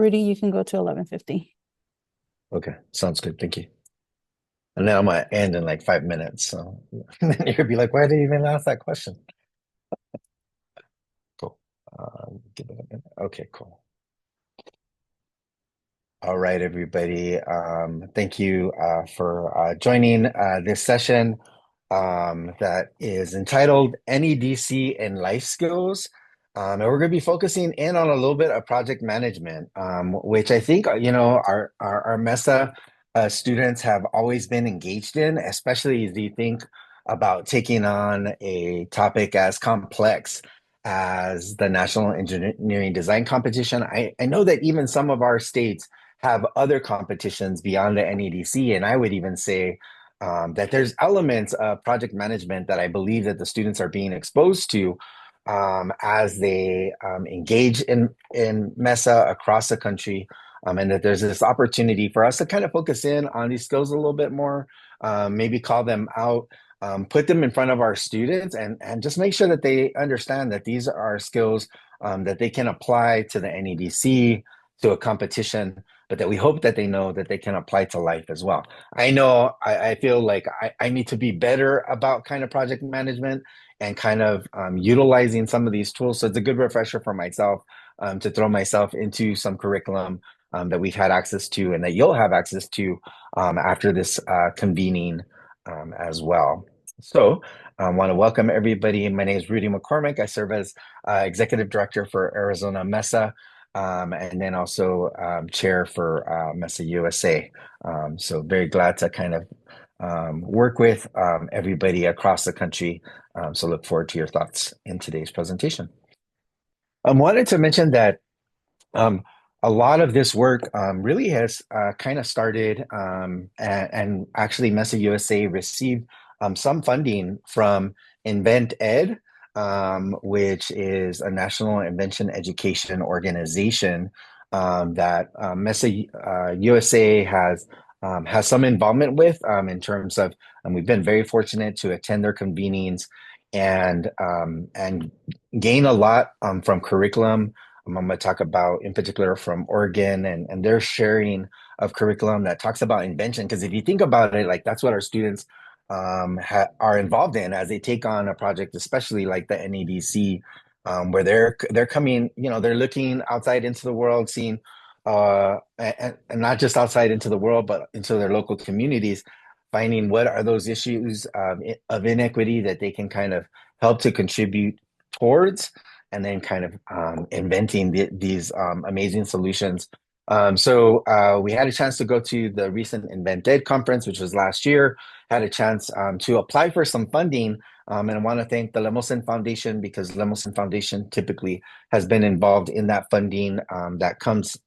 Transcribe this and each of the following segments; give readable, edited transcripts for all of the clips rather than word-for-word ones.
Rudy, you can go to 11:50. Okay, sounds good. Thank you. And then I'm gonna end in like 5 minutes. So and then you'll be like, why did you even ask that question? Cool. Give it a minute. Okay, cool. All right, everybody. Thank you for joining this session that is entitled NEDC and Life Skills. And we're going to be focusing in on a little bit of project management, which I think, our MESA students have always been engaged in, especially as you think about taking on a topic as complex as the National Engineering Design Competition. I know that even some of our states have other competitions beyond the NEDC. And I would even say that there's elements of project management that I believe that the students are being exposed to as they engage in MESA across the country. And that there's this opportunity for us to kind of focus in on these skills a little bit more, maybe call them out, put them in front of our students, and just make sure that they understand that these are skills that they can apply to the NEDC, to a competition, but that we hope that they know that they can apply to life as well. I know I feel like I need to be better about kind of project management and kind of utilizing some of these tools. So it's a good refresher for myself to throw myself into some curriculum that we've had access to and that you'll have access to after this convening as well. So I want to welcome everybody. My name is Rudy McCormick. I serve as Executive Director for Arizona MESA and then also chair for MESA USA. So very glad to kind of work with everybody across the country. So look forward to your thoughts in today's presentation. I wanted to mention that um, a lot of this work really has kind of started, and actually MESA USA received some funding from Invent Ed, which is a national invention education organization that MESA USA has some involvement with in terms of, and we've been very fortunate to attend their convenings and gain a lot from curriculum. I'm going to talk about, in particular, from Oregon and their sharing of curriculum that talks about invention. Because if you think about it, like that's what our students are involved in as they take on a project, especially like the NEDC, where they're coming, they're looking outside into the world, seeing, and not just outside into the world, but into their local communities, finding what are those issues of inequity that they can kind of help to contribute towards and then kind of inventing these amazing solutions. So we had a chance to go to the recent Invent Ed conference, which was last year, had a chance to apply for some funding. And I want to thank the Lemelson Foundation because Lemelson Foundation typically has been involved in that funding that comes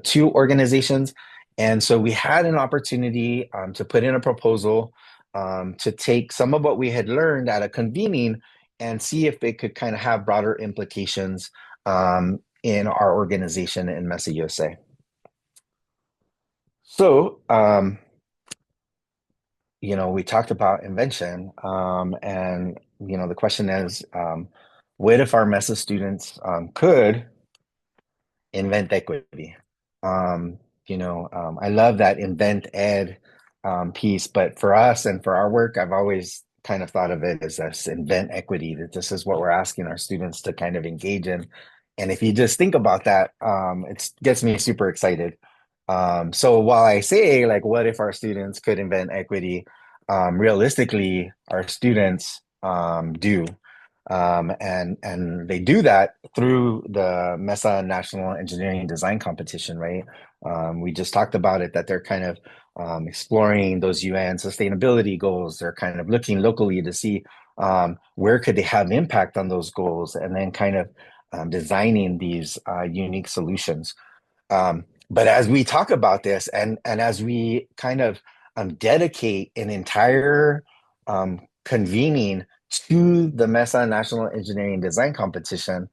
to organizations. And so we had an opportunity to put in a proposal to take some of what we had learned at a convening and see if it could kind of have broader implications in our organization in MESA USA. So, we talked about invention, and the question is, what if our MESA students could invent equity? Um, I love that invent ed piece, but for us and for our work, I've always kind of thought of it as this invent equity, that this is what we're asking our students to kind of engage in. And if you just think about that, it gets me super excited. So while I say, like, what if our students could invent equity? Realistically, our students do. And they do that through the MESA National Engineering Design Competition, right? We just talked about it, that they're kind of exploring those UN sustainability goals. They're kind of looking locally to see where could they have impact on those goals, and then kind of designing these unique solutions. But as we talk about this, and as we kind of dedicate an entire convening to the MESA National Engineering Design Competition,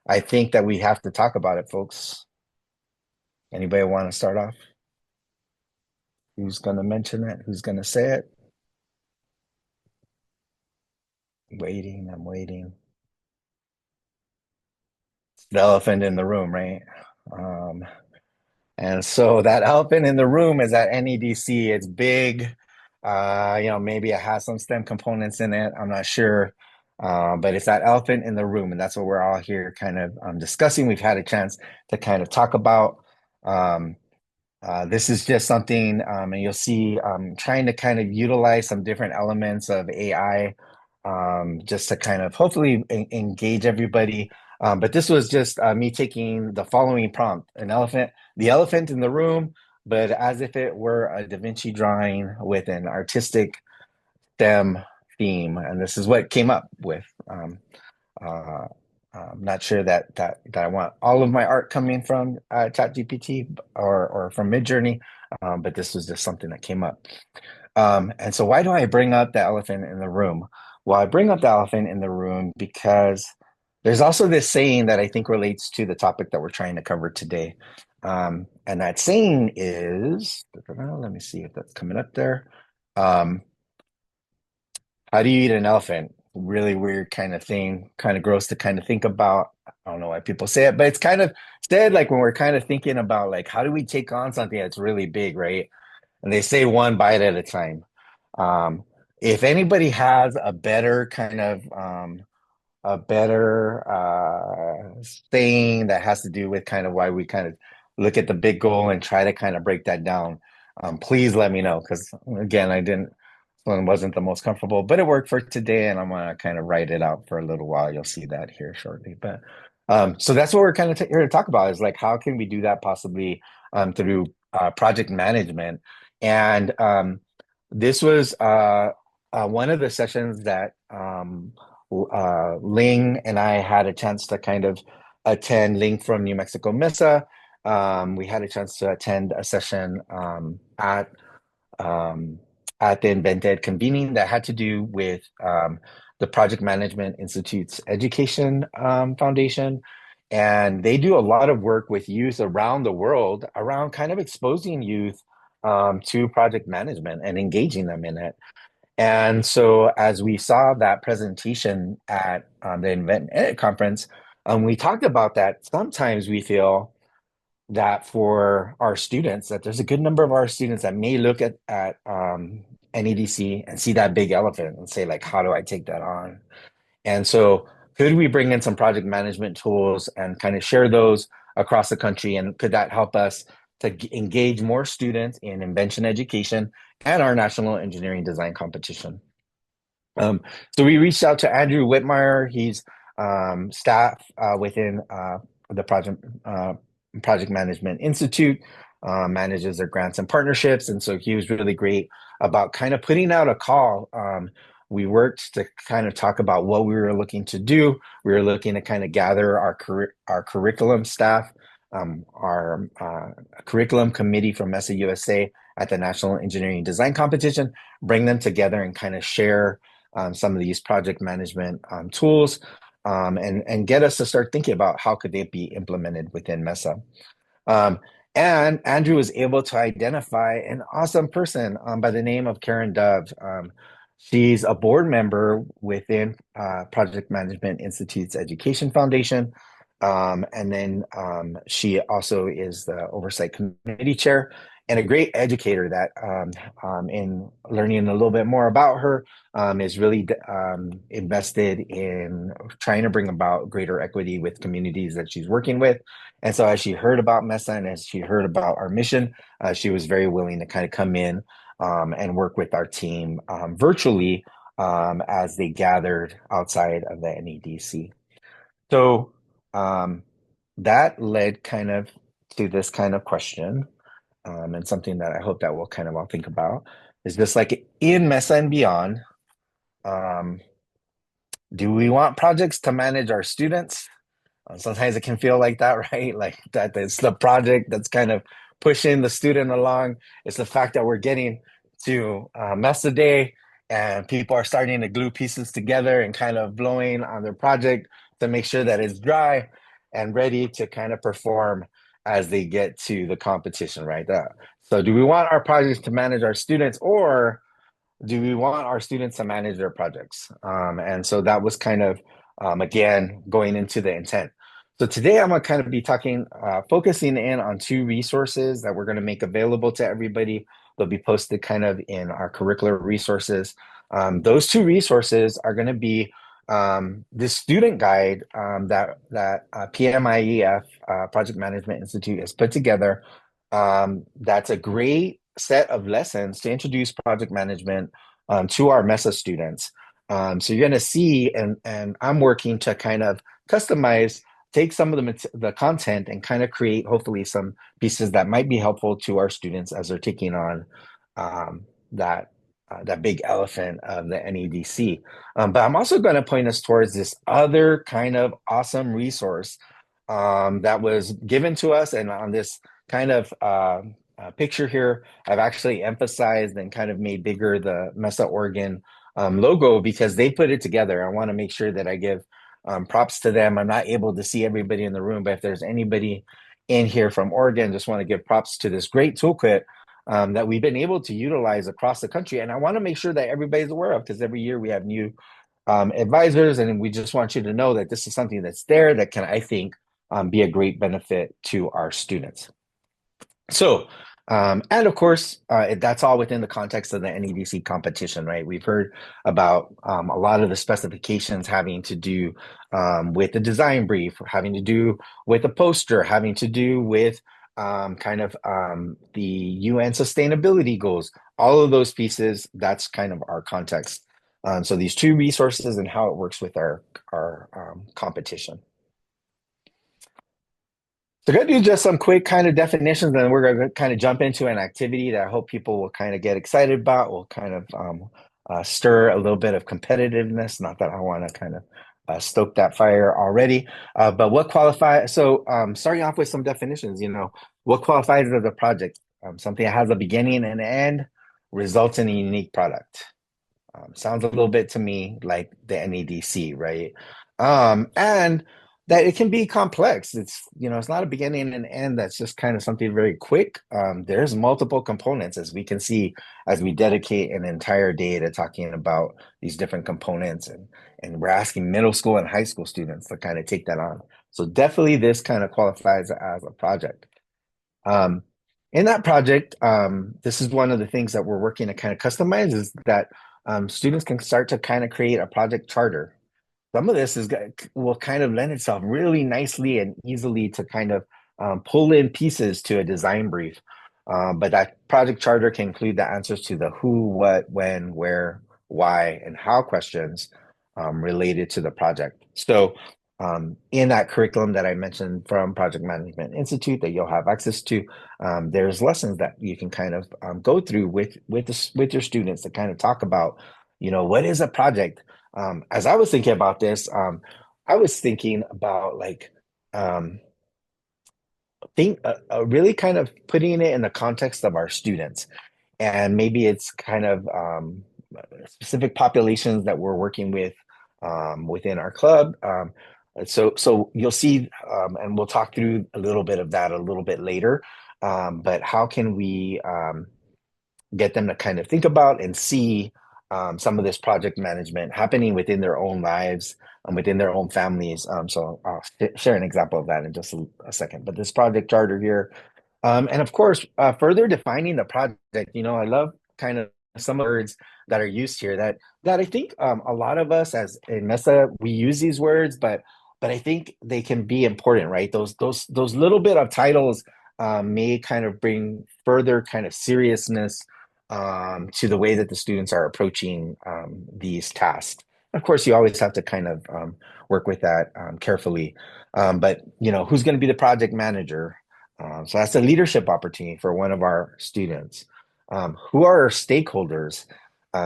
I think that we have to talk about it, folks. Anybody want to start off? Who's going to mention it? Who's going to say it? Waiting, I'm waiting. The elephant in the room, right? And so that elephant in the room is that NEDC. It's big. Maybe it has some STEM components in it. I'm not sure. But it's that elephant in the room, and that's what we're all here kind of discussing. We've had a chance to kind of talk about. Um, this is just something, and you'll see trying to kind of utilize some different elements of AI just to kind of hopefully engage everybody. But this was just me taking the following prompt, the elephant in the room, but as if it were a Da Vinci drawing with an artistic STEM theme. And this is what came up with. Uh, I'm not sure that I want all of my art coming from ChatGPT or from Midjourney, but this was just something that came up. And so why do I bring up the elephant in the room? Well, I bring up the elephant in the room because there's also this saying that I think relates to the topic that we're trying to cover today. And that saying is, let me see if that's coming up there. Um, how do you eat an elephant? Really weird kind of thing, kind of gross to kind of think about. I don't know why people say it, but it's kind of said like when we're kind of thinking about like how do we take on something that's really big, right? And they say one bite at a time. Um, if anybody has a better saying that has to do with kind of why we kind of look at the big goal and try to kind of break that down, please let me know because again, I didn't one wasn't the most comfortable, but it worked for today, and I'm gonna kind of write it out for a little while. You'll see that here shortly. But so that's what we're kind of here to talk about is like how can we do that possibly through project management. And this was one of the sessions that Ling and I had a chance to kind of attend. Ling from New Mexico Mesa. We had a chance to attend a session um, at the Invented Convening that had to do with the Project Management Institute's Education Foundation. And they do a lot of work with youth around the world around kind of exposing youth to project management and engaging them in it. And so, as we saw that presentation at the Invent Edit conference, we talked about that. Sometimes we feel that for our students, that there's a good number of our students that may look at NEDC and see that big elephant and say, like, how do I take that on? And so, could we bring in some project management tools and kind of share those across the country? And could that help us to engage more students in invention education and our national engineering design competition? Um, so we reached out to Andrew Whitmire. He's staff within the Project Management Institute, manages their grants and partnerships. And so he was really great about kind of putting out a call. We worked to kind of talk about what we were looking to do. We were looking to kind of gather our curriculum staff, our curriculum committee from Mesa USA at the National Engineering Design Competition, bring them together and kind of share some of these project management tools and get us to start thinking about how could they be implemented within Mesa. Um, and Andrew was able to identify an awesome person by the name of Karen Dove. She's a board member within Project Management Institute's Education Foundation. And then she also is the oversight committee chair and a great educator that in learning a little bit more about her is really invested in trying to bring about greater equity with communities that she's working with. And so as she heard about MESA and as she heard about our mission, she was very willing to kind of come in and work with our team virtually as they gathered outside of the NEDC. So that led kind of to this kind of question and something that I hope that we'll kind of all think about is just like in Mesa and beyond, um, do we want projects to manage our students? Sometimes it can feel like that, right? Like that it's the project that's kind of pushing the student along. It's the fact that we're getting to Mesa Day and people are starting to glue pieces together and kind of blowing on their project to make sure that it's dry and ready to kind of perform as they get to the competition, right? So do we want our projects to manage our students or do we want our students to manage their projects? And so that was kind of, again, going into the intent. So today I'm gonna kind of be focusing in on two resources that we're gonna make available to everybody. They'll be posted kind of in our curricular resources. Those two resources are gonna be this student guide that PMIEF, Project Management Institute, has put together. That's a great set of lessons to introduce project management to our MESA students. So you're gonna see, and I'm working to kind of customize take some of the content and kind of create hopefully some pieces that might be helpful to our students as they're taking on um, that that big elephant of the NEDC. But I'm also going to point us towards this other kind of awesome resource that was given to us, and on this kind of picture here, I've actually emphasized and kind of made bigger the Mesa Oregon logo because they put it together. I want to make sure that I give props to them. I'm not able to see everybody in the room, but if there's anybody in here from Oregon, just want to give props to this great toolkit that we've been able to utilize across the country. And I want to make sure that everybody's aware of because every year we have new advisors, and we just want you to know that this is something that's there that can, I think, be a great benefit to our students. So, and of course, that's all within the context of the NEDC competition, right? We've heard about a lot of the specifications having to do with the design brief, having to do with the poster, having to do with the UN sustainability goals. All of those pieces, that's kind of our context. So these two resources and how it works with our competition. So going to do just some quick kind of definitions, and then we're going to kind of jump into an activity that I hope people will kind of get excited about. Will kind of stir a little bit of competitiveness. Not that I want to kind of stoke that fire already, but what qualifies? So starting off with some definitions, what qualifies as a project? Something that has a beginning and an end, results in a unique product. Sounds a little bit to me like the NEDC, right? And that it can be complex. It's not a beginning and end. That's just kind of something very quick. There's multiple components, as we can see, as we dedicate an entire day to talking about these different components, and we're asking middle school and high school students to kind of take that on. So definitely, this kind of qualifies as a project. Um, in that project, this is one of the things that we're working to kind of customize is that students can start to kind of create a project charter. Some of this will kind of lend itself really nicely and easily to kind of pull in pieces to a design brief. But that project charter can include the answers to the who, what, when, where, why, and how questions related to the project. So in that curriculum that I mentioned from Project Management Institute that you'll have access to, there's lessons that you can kind of go through with your students to kind of talk about, what is a project? As I was thinking about this, I was thinking about like really kind of putting it in the context of our students, and maybe it's kind of specific populations that we're working with within our club. So you'll see, and we'll talk through a little bit of that a little bit later. But how can we get them to kind of think about and see some of this project management happening within their own lives and within their own families? So I'll share an example of that in just a second. But this project charter here, and of course, further defining the project. I love kind of some words that are used here that I think a lot of us as in Mesa we use these words, but I think they can be important, right? Those little bit of titles may kind of bring further kind of seriousness to the way that the students are approaching these tasks. Of course, you always have to kind of work with that carefully. But who's going to be the project manager? So that's a leadership opportunity for one of our students. Who are our stakeholders?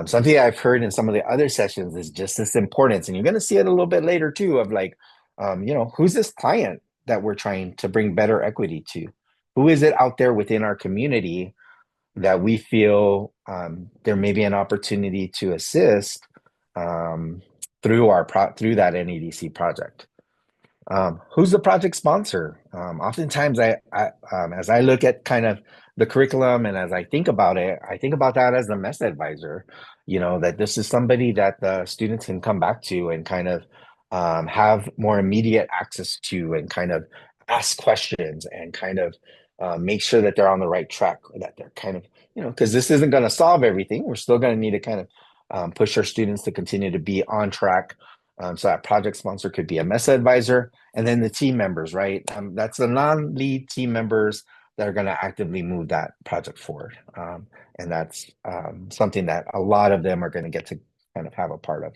Something I've heard in some of the other sessions is just this importance, and you're going to see it a little bit later too, of like, who's this client that we're trying to bring better equity to? Who is it out there within our community that we feel there may be an opportunity to assist through through that NEDC project? Who's the project sponsor? Oftentimes, as I look at kind of the curriculum and as I think about it, I think about that as the MESA advisor. That this is somebody that the students can come back to and kind of have more immediate access to and kind of ask questions and kind of make sure that they're on the right track or that they're kind of, because this isn't going to solve everything. We're still going to need to kind of push our students to continue to be on track. So that project sponsor could be a MESA advisor, and then the team members, right? That's the non-lead team members that are going to actively move that project forward. And that's something that a lot of them are going to get to kind of have a part of.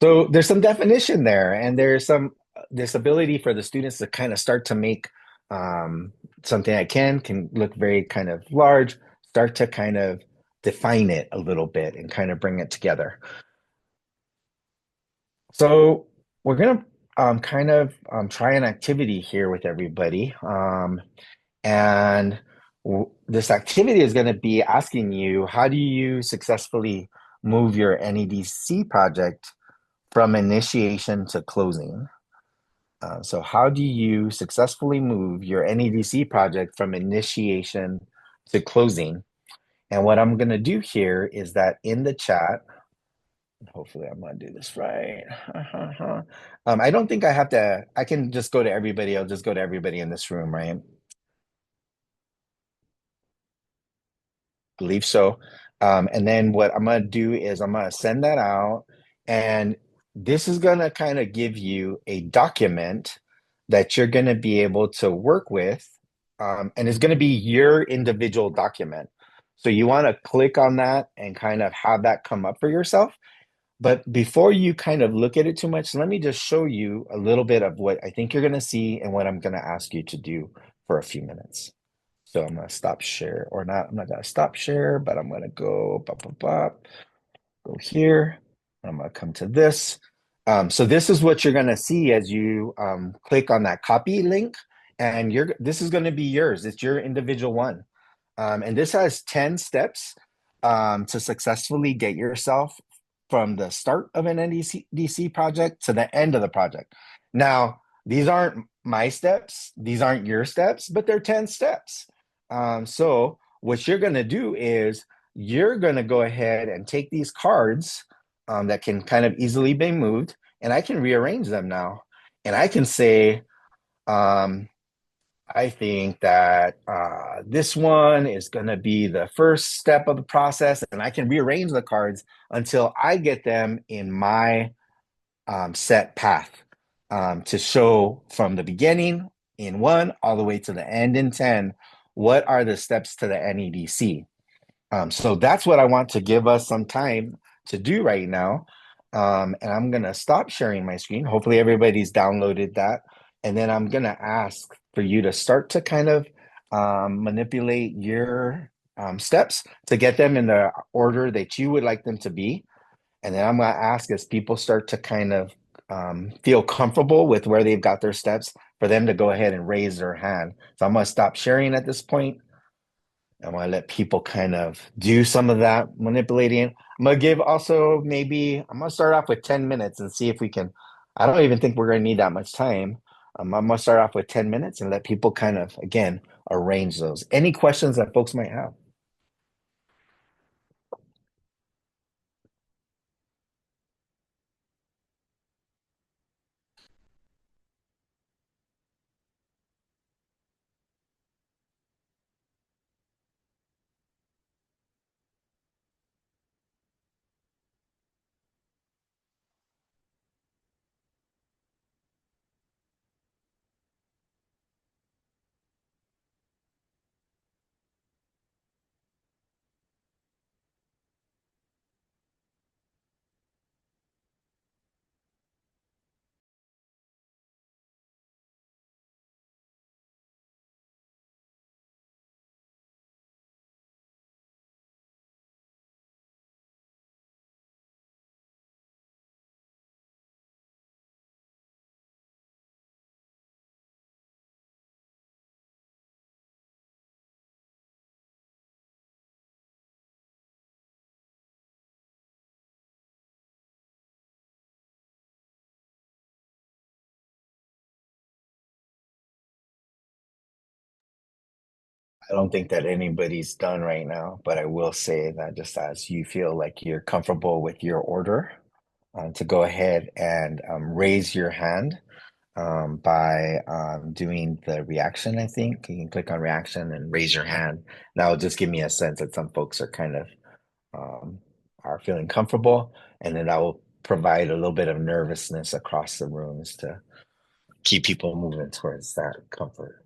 So there's some definition there, and there's some this ability for the students to kind of start to make um, something that can look very kind of large, start to kind of define it a little bit and kind of bring it together. So we're gonna kind of try an activity here with everybody, and this activity is going to be asking you, how do you successfully move your NEDC project from initiation to closing? So how do you successfully move your NEDC project from initiation to closing? And what I'm going to do here is that in the chat, hopefully I'm going to do this right. I don't think I have to, I can just go to everybody. I'll just go to everybody in this room, right? Believe so. And then what I'm going to do is I'm going to send that out. And this is going to kind of give you a document that you're going to be able to work with. And it's going to be your individual document. So you want to click on that and kind of have that come up for yourself. But before you kind of look at it too much, let me just show you a little bit of what I think you're going to see and what I'm going to ask you to do for a few minutes. So I'm gonna stop share or not. I'm not gonna stop share, but I'm gonna go go here. I'm gonna come to this. So this is what you're gonna see as you click on that copy link, and this is gonna be yours. It's your individual one. And this has 10 steps to successfully get yourself from the start of an NDC project to the end of the project. Now, these aren't my steps, these aren't your steps, but they're 10 steps. So what you're going to do is you're going to go ahead and take these cards that can kind of easily be moved, and I can rearrange them now. And I can say, I think that this one is going to be the first step of the process, and I can rearrange the cards until I get them in my set path to show from the beginning in one all the way to the end in 10. What are the steps to the NEDC? So that's what I want to give us some time to do right now. And I'm going to stop sharing my screen. Hopefully, everybody's downloaded that. And then I'm going to ask for you to start to kind of manipulate your steps to get them in the order that you would like them to be. And then I'm going to ask as people start to kind of feel comfortable with where they've got their steps for them to go ahead and raise their hand. So I'm going to stop sharing at this point. I want to let people kind of do some of that manipulating. I'm going to give also maybe, I'm going to start off with 10 minutes and see if we can. I don't even think we're going to need that much time. I'm going to start off with 10 minutes and let people kind of, again, arrange those. Any questions that folks might have? I don't think that anybody's done right now, but I will say that just as you feel like you're comfortable with your order, to go ahead and raise your hand by doing the reaction, I think. You can click on reaction and raise your hand. That'll just give me a sense that some folks are kind of um, are feeling comfortable, and then that will provide a little bit of nervousness across the rooms to keep people moving towards that comfort.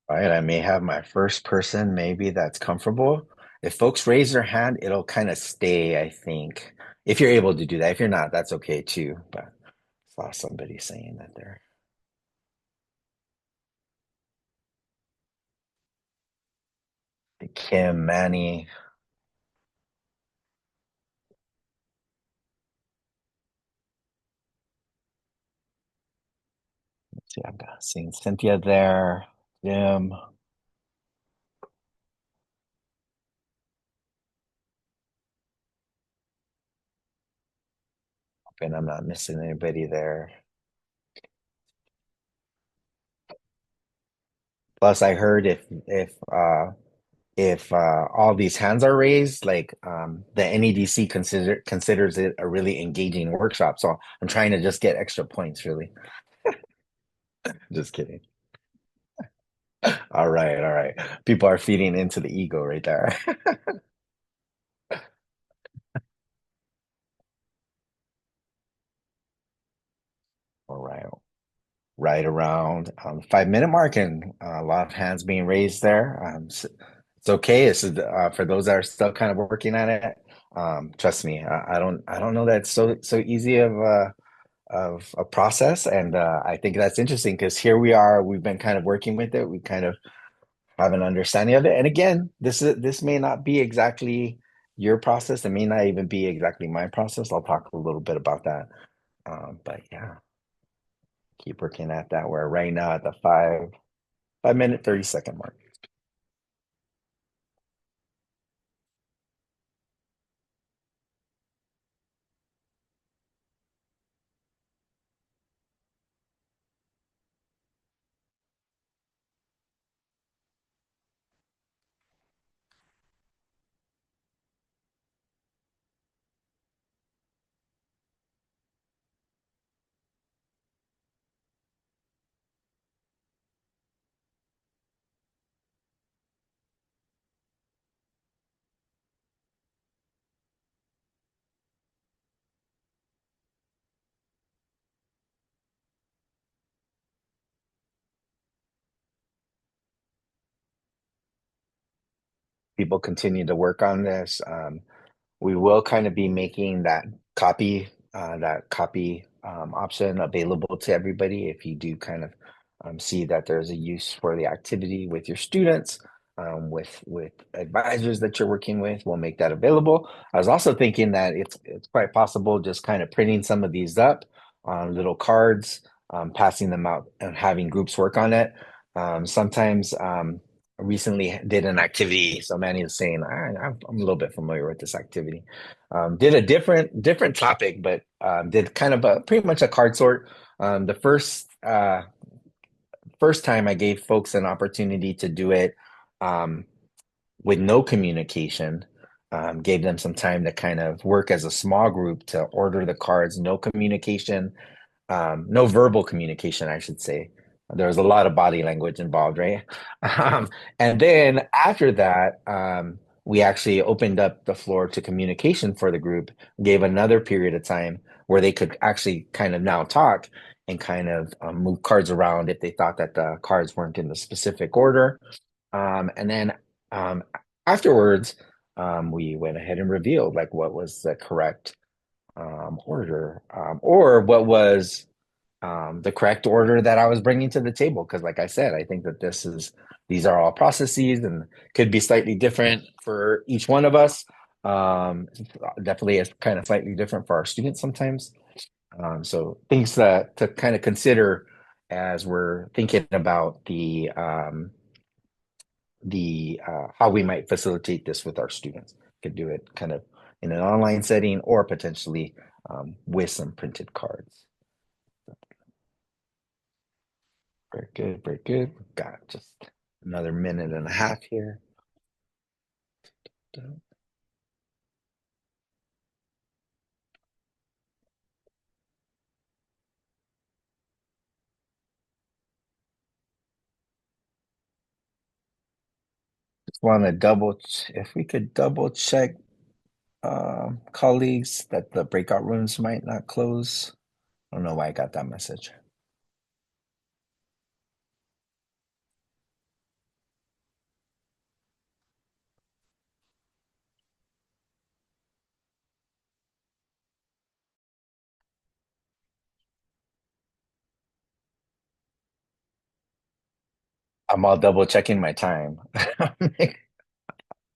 All right, I may have my first person maybe that's comfortable. If folks raise their hand, it'll kind of stay, I think. If you're able to do that. If you're not, that's okay too. But I saw somebody saying that there. Kim, Manny, let's see, I've got seeing Cynthia there, Jim, hoping I'm not missing anybody there. Plus, I heard if all these hands are raised, like the NEDC considers it a really engaging workshop. So I'm trying to just get extra points, really. Just kidding. All right, all right. People are feeding into the ego right there. All right, right around 5 minute mark, and a lot of hands being raised there. It's okay. This is for those that are still kind of working on it. Trust me, I don't know that it's so easy of a process, and I think that's interesting because here we are. We've been kind of working with it. We kind of have an understanding of it. And again, this may not be exactly your process. It may not even be exactly my process. I'll talk a little bit about that. But yeah, keep working at that. We're right now at the 5 minute 30 second mark. people continue to work on this. We will kind of be making that copy option available to everybody if you do kind of see that there's a use for the activity with your students, with advisors that you're working with. We'll make that available. I was also thinking that it's quite possible just kind of printing some of these up on little cards, passing them out, and having groups work on it. Sometimes. I recently did an activity. So Manny is saying, I'm a little bit familiar with this activity. Did a different topic, but did kind of pretty much a card sort. The first time I gave folks an opportunity to do it um, with no communication, gave them some time to kind of work as a small group to order the cards, no communication, no verbal communication, I should say. There was a lot of body language involved, right? And then after that, we actually opened up the floor to communication for the group, gave another period of time where they could actually kind of now talk and kind of move cards around if they thought that the cards weren't in the specific order. And then um, afterwards, we went ahead and revealed like what was the correct order, or what was the correct order that I was bringing to the table. Because, like I said, I think that these are all processes and could be slightly different for each one of us. Definitely is kind of slightly different for our students sometimes. So things to kind of consider as we're thinking about the how we might facilitate this with our students. Could do it kind of in an online setting or potentially with some printed cards. Very good, very good. We've got just another minute and a half here. Just want to if we could double check, colleagues, that the breakout rooms might not close. I don't know why I got that message. I'm all double checking my time.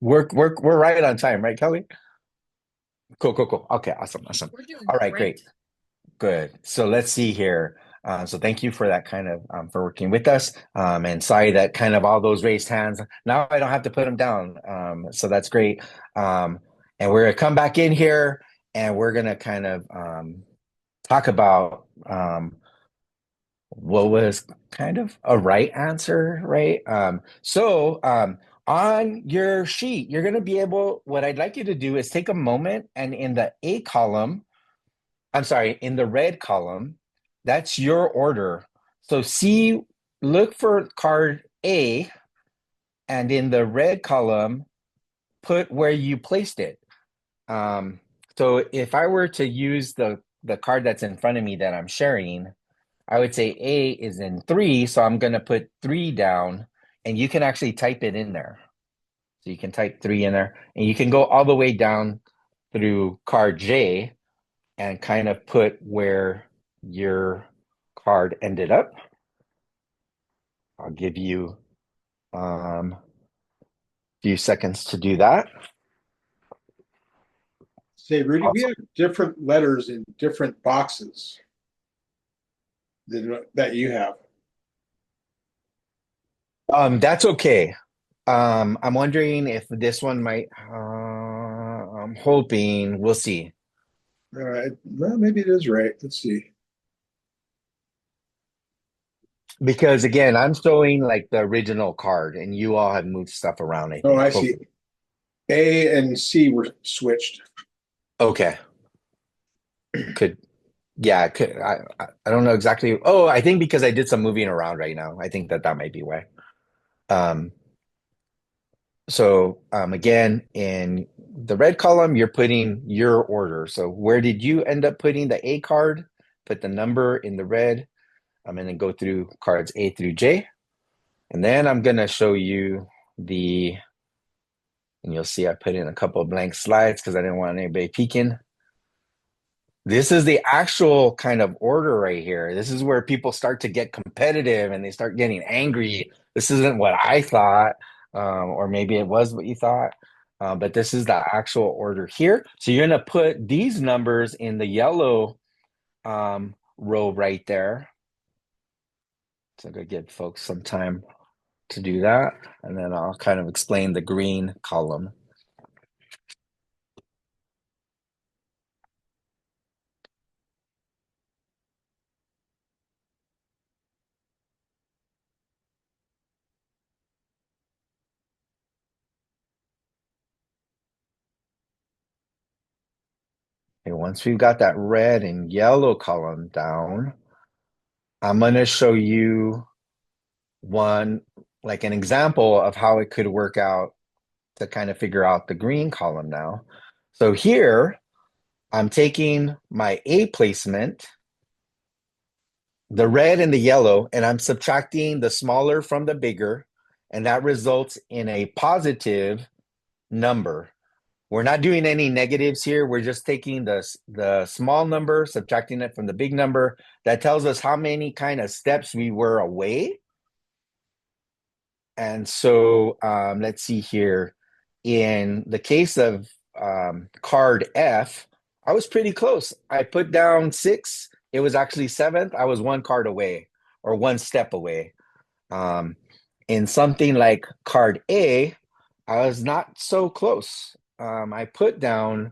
We're right on time, right, Kelly? Cool, cool, cool. Okay, awesome, awesome. We're doing All right, great. great. Good. So let's see here. So thank you for that kind of for working with us. And sorry that kind of all those raised hands. Now I don't have to put them down. So that's great. And we're gonna come back in here and we're gonna kind of talk about what was kind of a right answer, right? On your sheet, you're gonna be able. What I'd like you to do is take a moment and in the A column, I'm sorry, in the red column, that's your order. So see, look for card A, and in the red column, put where you placed it. Um, so if I were to use the card that's in front of me that I'm sharing, I would say A is in 3, so I'm going to put 3 down, and you can actually type it in there. So you can type 3 in there, and you can go all the way down through card J, and kind of put where your card ended up. I'll give you a few seconds to do that. Say, Rudy, we have different letters in different boxes that you have. That's okay. I'm wondering if this one might, I'm hoping, we'll see. All right. Well, maybe it is right. Let's see. Because again, I'm showing like the original card and you all have moved stuff around, I Oh, think. I see. A and C were switched. Okay. Could, yeah, could, I don't know exactly. Oh, I think because I did some moving around right now. I think that that might be why. Um, again, in the red column, you're putting your order. So where did you end up putting the A card? Put the number in the red. I'm going to go through cards A through J. And then I'm going to show you the And you'll see I put in a couple of blank slides because I didn't want anybody peeking. This is the actual kind of order right here. This is where people start to get competitive and they start getting angry. This isn't what I thought, or maybe it was what you thought, but this is the actual order here. So you're going to put these numbers in the yellow row right there. So I'm going to give folks some time to do that, and then I'll kind of explain the green column. And once we've got that red and yellow column down, I'm going to show you one, like an example of how it could work out to kind of figure out the green column now. So here, I'm taking my A placement, the red and the yellow, and I'm subtracting the smaller from the bigger, and that results in a positive number. We're not doing any negatives here. We're just taking the small number, subtracting it from the big number. That tells us how many kind of steps we were away. And so let's see here. In the case of card F, I was pretty close. I put down 6. It was actually 7th. I was 1 card away, or 1 step away. In something like card A, I was not so close. I put the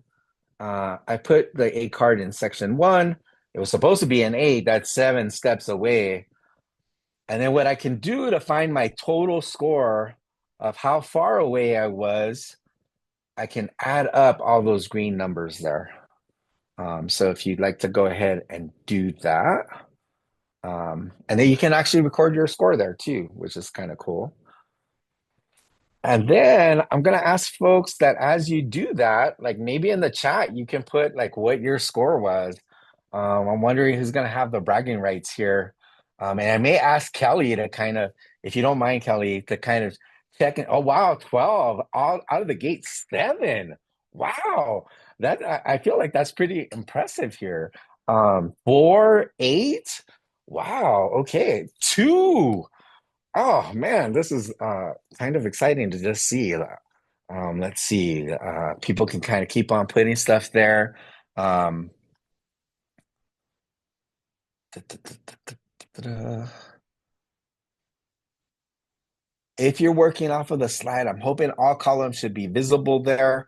A card in section 1. It was supposed to be an 8. That's 7 steps away. And then what I can do to find my total score of how far away I was, I can add up all those green numbers there. So if you'd like to go ahead and do that, and then you can actually record your score there too, which is kind of cool. And then I'm going to ask folks that as you do that, like maybe in the chat, you can put like what your score was. I'm wondering who's going to have the bragging rights here. And I may ask Kelly to kind of, if you don't mind, Kelly, to kind of check in. Oh, wow, 12, all out of the gate, 7. Wow. That I feel like that's pretty impressive here. 4, 8. Wow. Okay. 2. Oh man, this is kind of exciting to just see. Let's see. People can kind of keep on putting stuff there. Um, If you're working off of the slide, I'm hoping all columns should be visible there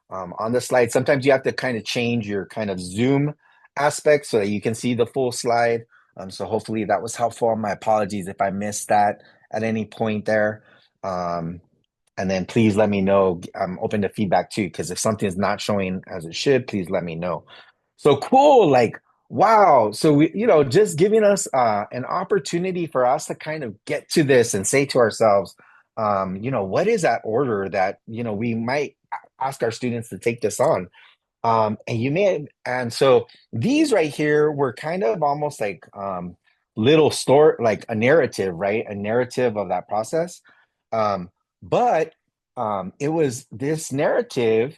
on the slide. Sometimes you have to kind of change your kind of zoom aspect so that you can see the full slide. So hopefully that was helpful. My apologies if I missed that at any point there. And then please let me know. I'm open to feedback too, because if something is not showing as it should, please let me know. So cool, like, wow. So we, just giving us an opportunity for us to kind of get to this and say to ourselves, what is that order that, we might ask our students to take this on. And so these right here were kind of almost like little story, like a narrative, right? A narrative of that process. But it was, this narrative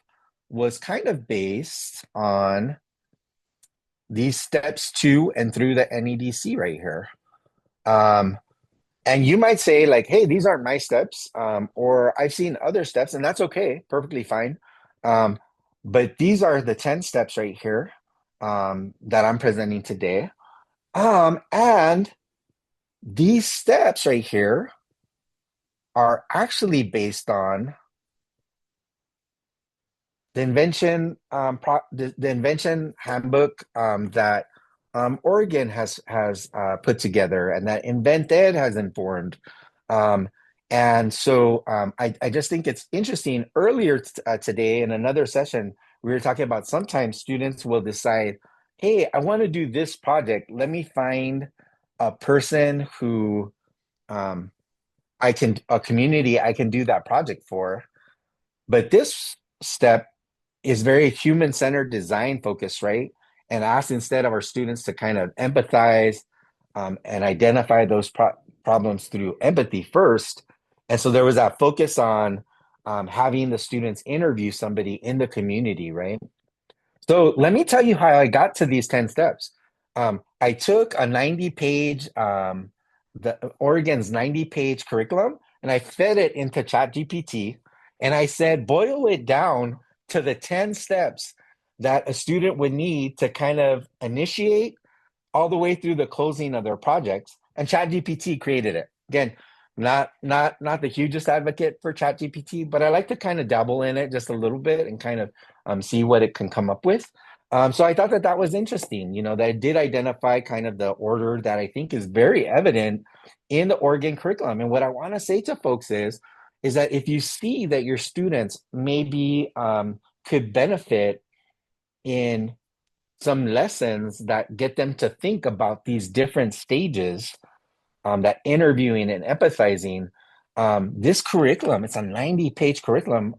was kind of based on these steps to and through the NEDC right here. And you might say like, hey, these aren't my steps, or I've seen other steps, and that's okay, perfectly fine. But these are the 10 steps right here that I'm presenting today. And these steps right here are actually based on the invention handbook that Oregon has put together, and that InventEd has informed. And so I just think it's interesting. Earlier today in another session, we were talking about sometimes students will decide, hey, I want to do this project. Let me find a person who a community I can do that project for. But this step is very human-centered design focused, right? And ask instead of our students to kind of empathize and identify those problems through empathy first. And so there was that focus on having the students interview somebody in the community, right? So let me tell you how I got to these 10 steps. I took a 90-page, the Oregon's 90-page curriculum, and I fed it into ChatGPT, and I said, boil it down to the 10 steps that a student would need to kind of initiate all the way through the closing of their projects, and ChatGPT created it. Again, not the hugest advocate for ChatGPT, but I like to kind of dabble in it just a little bit and kind of see what it can come up with. So I thought that that was interesting, that it did identify kind of the order that I think is very evident in the Oregon curriculum. And what I want to say to folks is that if you see that your students maybe could benefit in some lessons that get them to think about these different stages, that interviewing and empathizing, this curriculum, it's a 90-page curriculum,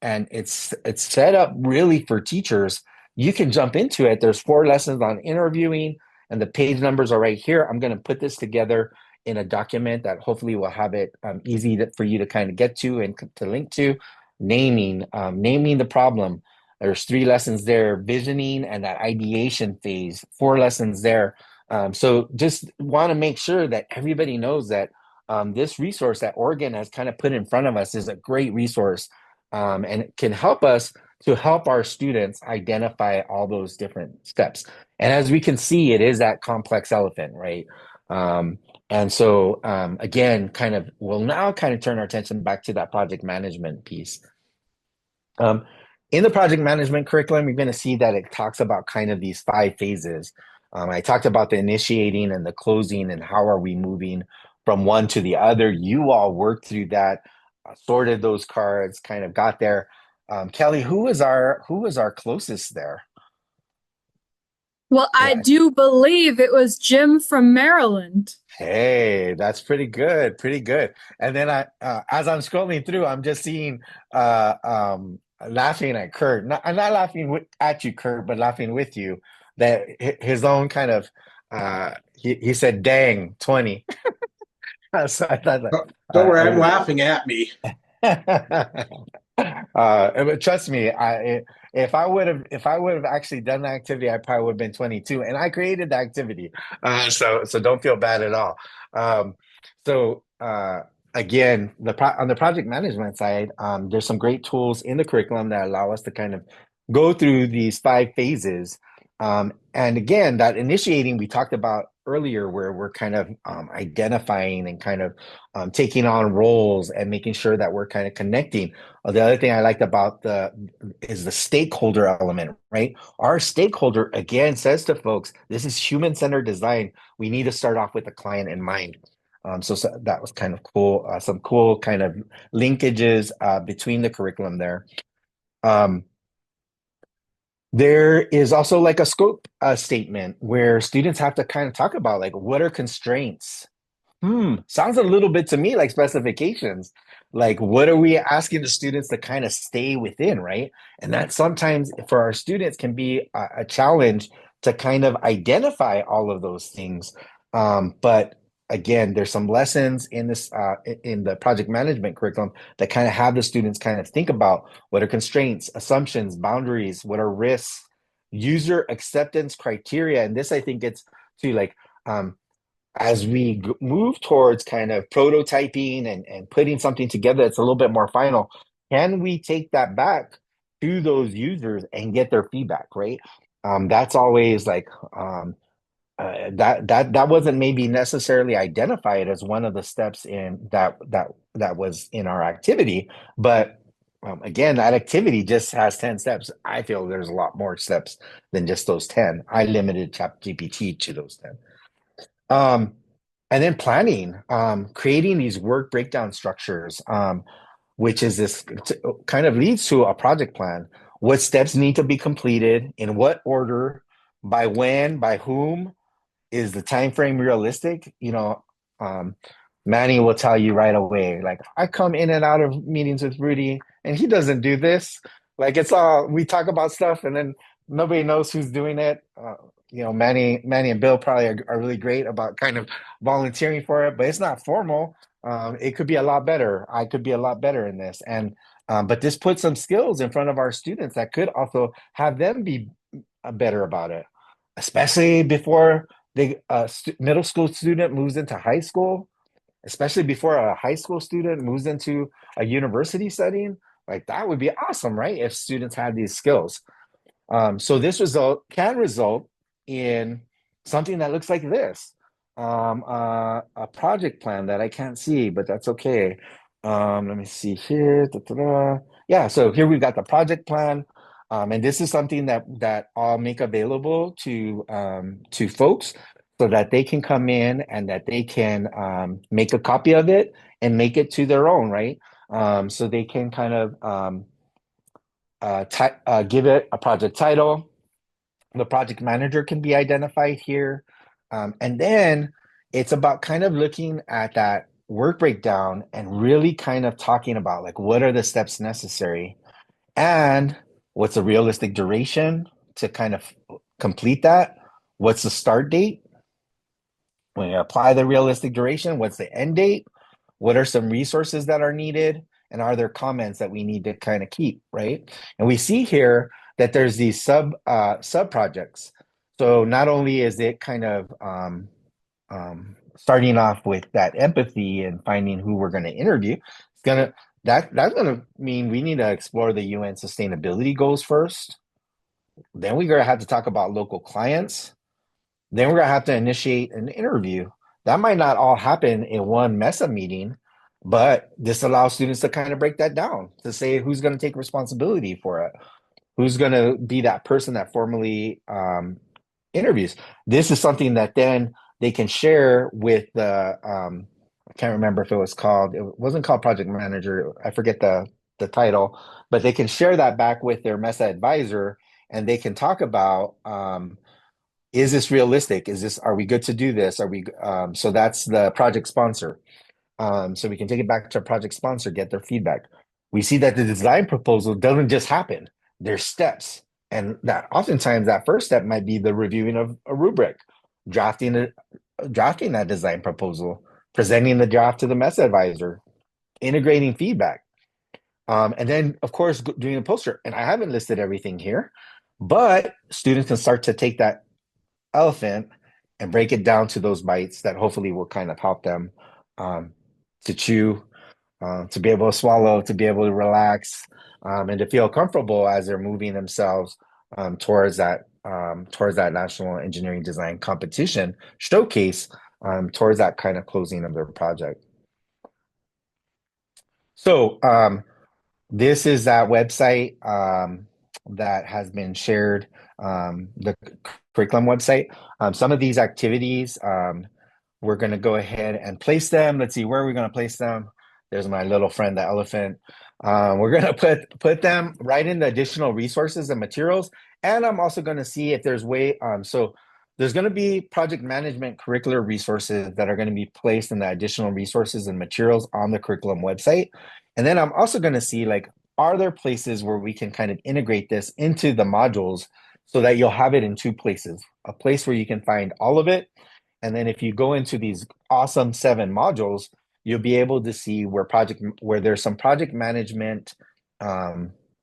and it's set up really for teachers. You can jump into it. There's 4 lessons on interviewing, and the page numbers are right here. I'm going to put this together in a document that hopefully will have it easy for you to kind of get to and to link to. Naming the problem. There's 3 lessons there, visioning and that ideation phase, 4 lessons there. So just want to make sure that everybody knows that this resource that Oregon has kind of put in front of us is a great resource, and it can help us to help our students identify all those different steps. And as we can see, it is that complex elephant, right? And so again, we'll now kind of turn our attention back to that project management piece. In the project management curriculum, you're going to see that it talks about kind of these 5 phases. I talked about the initiating and the closing and how are we moving from one to the other. You all worked through that, sorted those cards, kind of got there. Kelly, who was our closest there? Well, I Yeah. do believe it was Jim from Maryland. Hey, that's pretty good, pretty good. And then as I'm scrolling through, I'm just seeing, laughing at Kurt. I'm not laughing at you, Kurt, but laughing with you. That his own kind of, he said, "Dang, 20." So I thought Don't worry, it I'm was- laughing at me. but trust me, if I would have actually done the activity, I probably would have been 22, and I created the activity. So don't feel bad at all. So again, on the project management side, there's some great tools in the curriculum that allow us to kind of go through these 5 phases. And again, that initiating we talked about earlier, where we're kind of identifying and kind of taking on roles and making sure that we're kind of connecting. The other thing I liked about is the stakeholder element, right? Our stakeholder again says to folks, this is human-centered design. We need to start off with the client in mind. So that was kind of cool. Some cool kind of linkages between the curriculum there. There is also like a scope statement where students have to kind of talk about like, what are constraints? Sounds a little bit to me like specifications. Like, what are we asking the students to kind of stay within, right? And that sometimes for our students can be a challenge to kind of identify all of those things. But again, there's some lessons in this in the project management curriculum that kind of have the students kind of think about what are constraints, assumptions, boundaries, what are risks, user acceptance criteria. And this, I think, gets to like as we move towards kind of prototyping and putting something together that's a little bit more final, can we take that back to those users and get their feedback, right? That's always like that wasn't maybe necessarily identified as one of the steps in that was in our activity, but again, that activity just has 10 steps. I feel there's a lot more steps than just those 10. I limited ChatGPT to those 10. And then planning, creating these work breakdown structures, which is this kind of leads to a project plan. What steps need to be completed, in what order, by when, by whom, is the time frame realistic? Manny will tell you right away, like, I come in and out of meetings with Rudy and he doesn't do this. Like, it's all, we talk about stuff and then nobody knows who's doing it. Manny and Bill probably are really great about kind of volunteering for it, but it's not formal. It could be a lot better. I could be a lot better in this. And But this puts some skills in front of our students that could also have them be better about it, especially before the middle school student moves into high school, especially before a high school student moves into a university setting. Like that would be awesome, right? If students had these skills. So this result can result in something that looks like this, a project plan that I can't see, but that's okay. Let me see here. Da, da, da. Yeah, so here we've got the project plan. And this is something that I'll make available to folks so that they can come in and that they can make a copy of it and make it to their own, right? So they can kind of give it a project title. The project manager can be identified here. And then it's about kind of looking at that work breakdown and really kind of talking about like what are the steps necessary and what's the realistic duration to kind of complete that? What's the start date? When you apply the realistic duration, what's the end date? What are some resources that are needed? And are there comments that we need to kind of keep, right? And we see here that there's these sub projects. So not only is it kind of starting off with that empathy and finding who we're going to interview, it's gonna that's gonna mean we need to explore the UN sustainability goals first. Then we're gonna have to talk about local clients. Then we're gonna have to initiate an interview. That might not all happen in one MESA meeting, but this allows students to kind of break that down to say who's going to take responsibility for it, who's going to be that person that formally interviews. This is something that then they can share with the I can't remember if it wasn't called project manager. I forget the title, but they can share that back with their MESA advisor and they can talk about is this realistic? Are we good to do this? So that's the project sponsor. So we can take it back to a project sponsor, get their feedback. We see that the design proposal doesn't just happen. There's steps. And that oftentimes that first step might be the reviewing of a rubric, drafting that design proposal, presenting the draft to the MESA advisor, integrating feedback. And then of course doing a poster. And I haven't listed everything here, but students can start to take that elephant and break it down to those bites that hopefully will kind of help them to chew, to be able to swallow, to be able to relax, and to feel comfortable as they're moving themselves towards that national engineering design competition showcase, towards that kind of closing of their project. So this is that website that has been shared, the curriculum website. Some of these activities, we're going to go ahead and place them. Let's see, where are we going to place them? There's my little friend, the elephant. We're going to put them right in the additional resources and materials. And I'm also going to see if there's so there's going to be project management curricular resources that are going to be placed in the additional resources and materials on the curriculum website. And then I'm also going to see like, are there places where we can kind of integrate this into the modules so that you'll have it in two places, a place where you can find all of it. And then if you go into these awesome 7 modules, you'll be able to see where there's some project management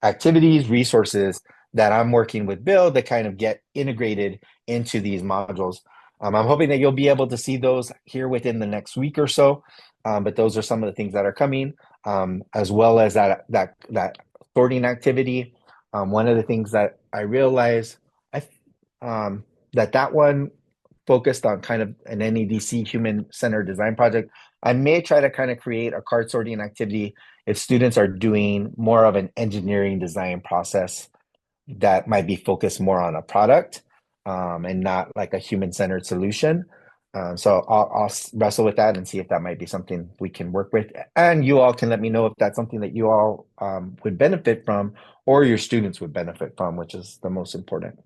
activities, resources that I'm working with Bill that kind of get integrated into these modules. I'm hoping that you'll be able to see those here within the next week or so. But those are some of the things that are coming, as well as that sorting activity. One of the things that I realized that one focused on kind of an NEDC human-centered design project. I may try to kind of create a card sorting activity if students are doing more of an engineering design process that might be focused more on a product and not like a human-centered solution. So I'll wrestle with that and see if that might be something we can work with. And you all can let me know if that's something that you all would benefit from or your students would benefit from, which is the most important.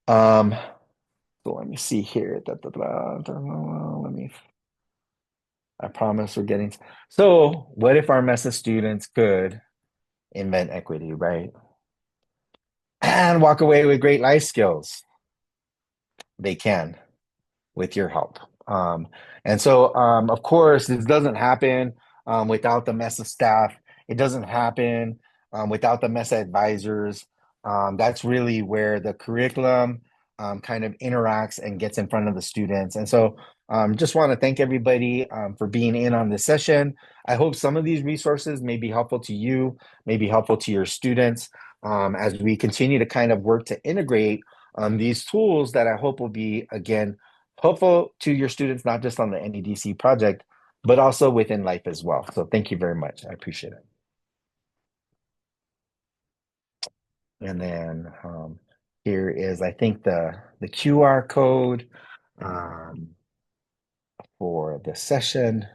So let me see here. I promise we're getting. So what if our MESA students could invent equity, right? And walk away with great life skills? They can, with your help. And so, of course, this doesn't happen without the MESA staff it doesn't happen without the MESA advisors. That's really where the curriculum kind of interacts and gets in front of the students. And so just want to thank everybody for being in on this session. I hope some of these resources may be helpful to you, may be helpful to your students as we continue to kind of work to integrate these tools that I hope will be, again, helpful to your students, not just on the NEDC project, but also within life as well. So thank you very much. I appreciate it. And then here is, I think, the QR code for the session.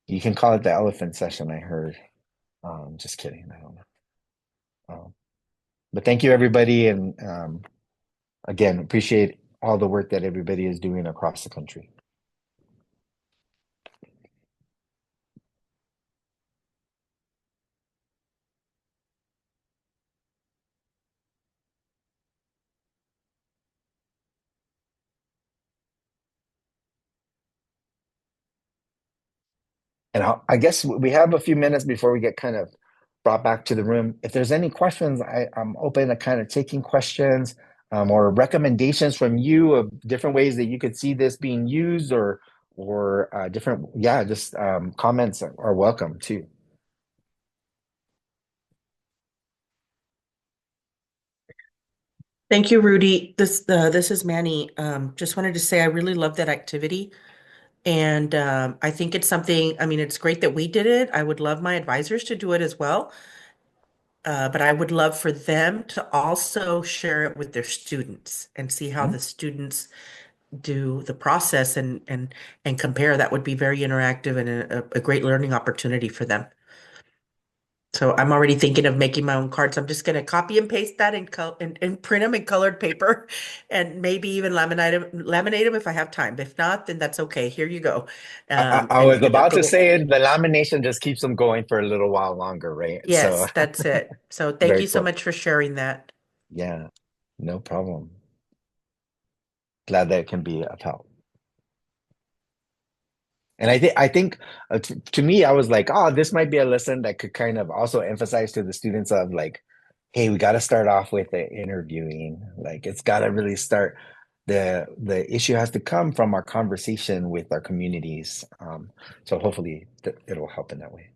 You can call it the elephant session, I heard. Just kidding. I don't know. But thank you, everybody. And again, appreciate all the work that everybody is doing across the country. And I guess we have a few minutes before we get kind of brought back to the room. If there's any questions, I'm open to kind of taking questions or recommendations from you of different ways that you could see this being used or different, just comments are welcome too. Thank you, Rudy. This is Manny. Just wanted to say I really love that activity. And I think it's something, I mean, it's great that we did it. I would love my advisors to do it as well. But I would love for them to also share it with their students and see how the students do the process and compare. That would be very interactive and a great learning opportunity for them. So I'm already thinking of making my own cards. I'm just going to copy and paste that and print them in colored paper and maybe even laminate them if I have time. If not, then that's okay. Here you go. I was about to say the lamination just keeps them going for a little while longer, right? Yes, So that's it. So thank very you so cool. much for sharing that. Yeah, no problem. Glad that it can be of help. And I think to me, I was like, oh, this might be a lesson that could kind of also emphasize to the students of like, hey, we got to start off with the interviewing. Like, it's got to really start. The issue has to come from our conversation with our communities. So hopefully it'll help in that way.